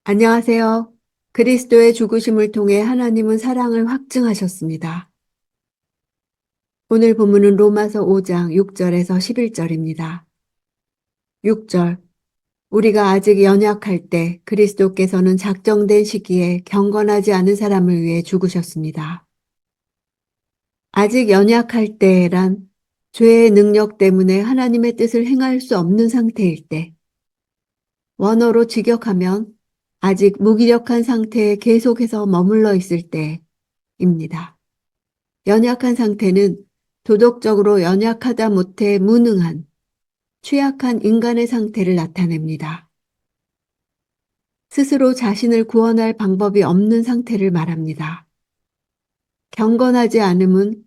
안녕하세요. 그리스도의 죽으심을 통해 하나님은 사랑을 확증하셨습니다. 오늘 본문은 로마서 5장 6절에서 11절입니다. 6절. 우리가 아직 연약할 때 그리스도께서는 작정된 시기에 경건하지 않은 사람을 위해 죽으셨습니다. 아직 연약할 때란 죄의 능력 때문에 하나님의 뜻을 행할 수 없는 상태일 때, 원어로 직역하면 아직 무기력한 상태에 계속해서 머물러 있을 때입니다. 연약한 상태는 도덕적으로 연약하다 못해 무능한, 취약한 인간의 상태를 나타냅니다. 스스로 자신을 구원할 방법이 없는 상태를 말합니다. 경건하지 않음은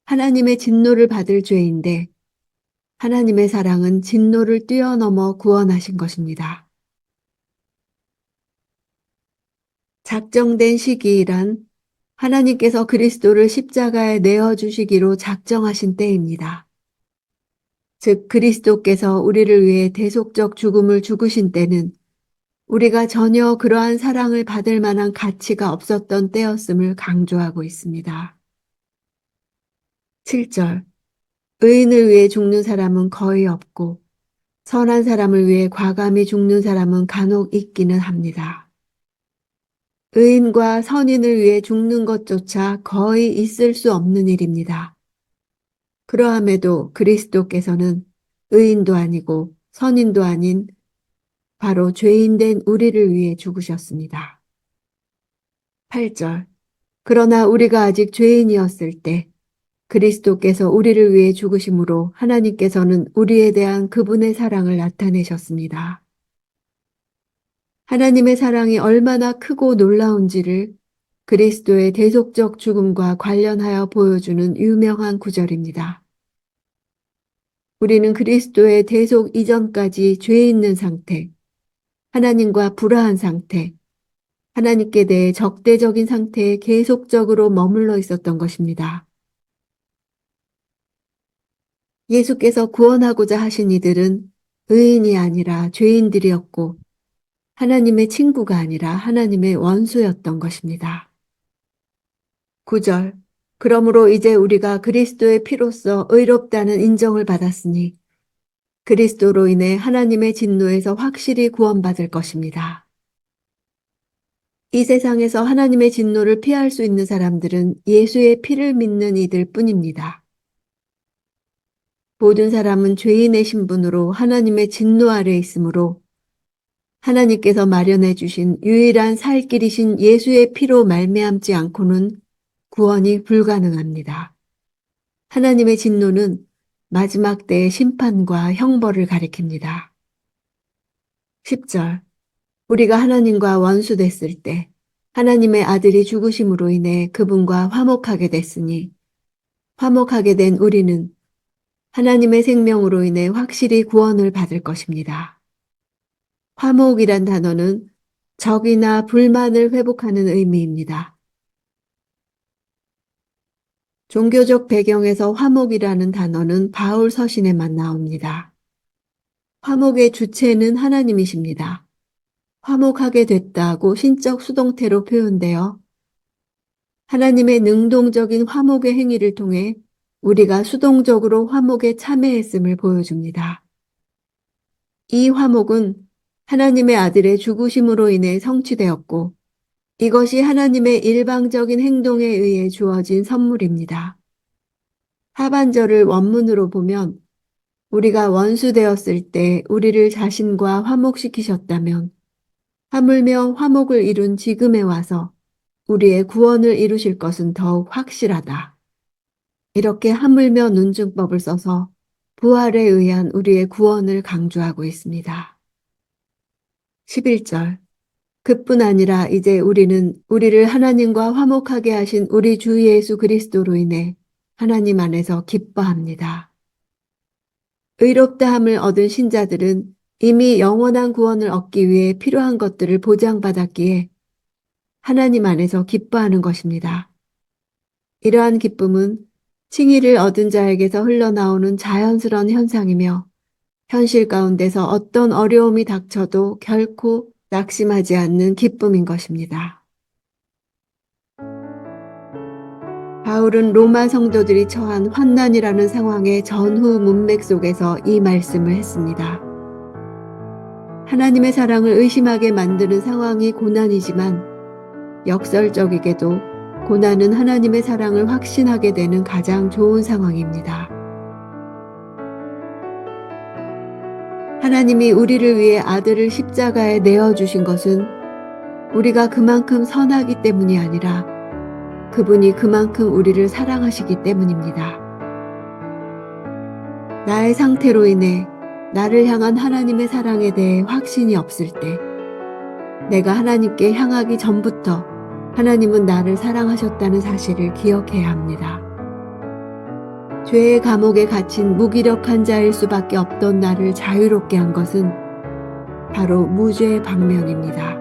하나님의 진노를 받을 죄인데 하나님의 사랑은 진노를 뛰어넘어 구원하신 것입니다. 작정된 시기란 하나님께서 그리스도를 십자가에 내어주시기로 작정하신 때입니다. 즉 그리스도께서 우리를 위해 대속적 죽음을 죽으신 때는 우리가 전혀 그러한 사랑을 받을 만한 가치가 없었던 때였음을 강조하고 있습니다. 7절. 의인을 위해 죽는 사람은 거의 없고 선한 사람을 위해 과감히 죽는 사람은 간혹 있기는 합니다. 의인과 선인을 위해 죽는 것조차 거의 있을 수 없는 일입니다. 그러함에도 그리스도께서는 의인도 아니고 선인도 아닌 바로 죄인된 우리를 위해 죽으셨습니다. 8절. 그러나 우리가 아직 죄인이었을 때 그리스도께서 우리를 위해 죽으심으로 하나님께서는 우리에 대한 그분의 사랑을 나타내셨습니다. 하나님의 사랑이 얼마나 크고 놀라운지를 그리스도의 대속적 죽음과 관련하여 보여주는 유명한 구절입니다. 우리는 그리스도의 대속 이전까지 죄 있는 상태, 하나님과 불화한 상태, 하나님께 대해 적대적인 상태에 계속적으로 머물러 있었던 것입니다. 예수께서 구원하고자 하신 이들은 의인이 아니라 죄인들이었고 하나님의 친구가 아니라 하나님의 원수였던 것입니다. 9절. 그러므로 이제 우리가 그리스도의 피로써 의롭다는 인정을 받았으니 그리스도로 인해 하나님의 진노에서 확실히 구원받을 것입니다. 이 세상에서 하나님의 진노를 피할 수 있는 사람들은 예수의 피를 믿는 이들 뿐입니다. 모든 사람은 죄인의 신분으로 하나님의 진노 아래 있으므로 하나님께서 마련해 주신 유일한 살 길이신 예수의 피로 말미암지 않고는 구원이 불가능합니다. 하나님의 진노는 마지막 때의 심판과 형벌을 가리킵니다. 10절. 우리가 하나님과 원수됐을 때 하나님의 아들이 죽으심으로 인해 그분과 화목하게 됐으니 화목하게 된 우리는 하나님의 생명으로 인해 확실히 구원을 받을 것입니다. 화목이란 단어는 적이나 불만을 회복하는 의미입니다. 종교적 배경에서 화목이라는 단어는 바울 서신에만 나옵니다. 화목의 주체는 하나님이십니다. 화목하게 됐다고 신적 수동태로 표현되어 하나님의 능동적인 화목의 행위를 통해 우리가 수동적으로 화목에 참여했음을 보여줍니다. 이 화목은 하나님의 아들의 죽으심으로 인해 성취되었고 이것이 하나님의 일방적인 행동에 의해 주어진 선물입니다. 하반절을 원문으로 보면 우리가 원수되었을 때 우리를 자신과 화목시키셨다면 하물며 화목을 이룬 지금에 와서 우리의 구원을 이루실 것은 더욱 확실하다. 이렇게 하물며 논증법을 써서 부활에 의한 우리의 구원을 강조하고 있습니다. 11절. 그뿐 아니라 이제 우리는 우리를 하나님과 화목하게 하신 우리 주 예수 그리스도로 인해 하나님 안에서 기뻐합니다. 의롭다함을 얻은 신자들은 이미 영원한 구원을 얻기 위해 필요한 것들을 보장받았기에 하나님 안에서 기뻐하는 것입니다. 이러한 기쁨은 칭의를 얻은 자에게서 흘러나오는 자연스러운 현상이며 현실 가운데서 어떤 어려움이 닥쳐도 결코 낙심하지 않는 기쁨인 것입니다. 바울은 로마 성도들이 처한 환난이라는 상황의 전후 문맥 속에서 이 말씀을 했습니다. 하나님의 사랑을 의심하게 만드는 상황이 고난이지만 역설적이게도 고난은 하나님의 사랑을 확신하게 되는 가장 좋은 상황입니다. 하나님이 우리를 위해 아들을 십자가에 내어주신 것은 우리가 그만큼 선하기 때문이 아니라 그분이 그만큼 우리를 사랑하시기 때문입니다. 나의 상태로 인해 나를 향한 하나님의 사랑에 대해 확신이 없을 때 내가 하나님께 향하기 전부터 하나님은 나를 사랑하셨다는 사실을 기억해야 합니다. 죄의 감옥에 갇힌 무기력한 자일 수밖에 없던 나를 자유롭게 한 것은 바로 무죄의 방면입니다.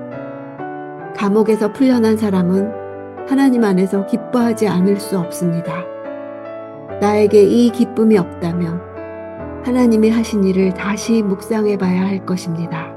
감옥에서 풀려난 사람은 하나님 안에서 기뻐하지 않을 수 없습니다. 나에게 이 기쁨이 없다면 하나님이 하신 일을 다시 묵상해 봐야 할 것입니다.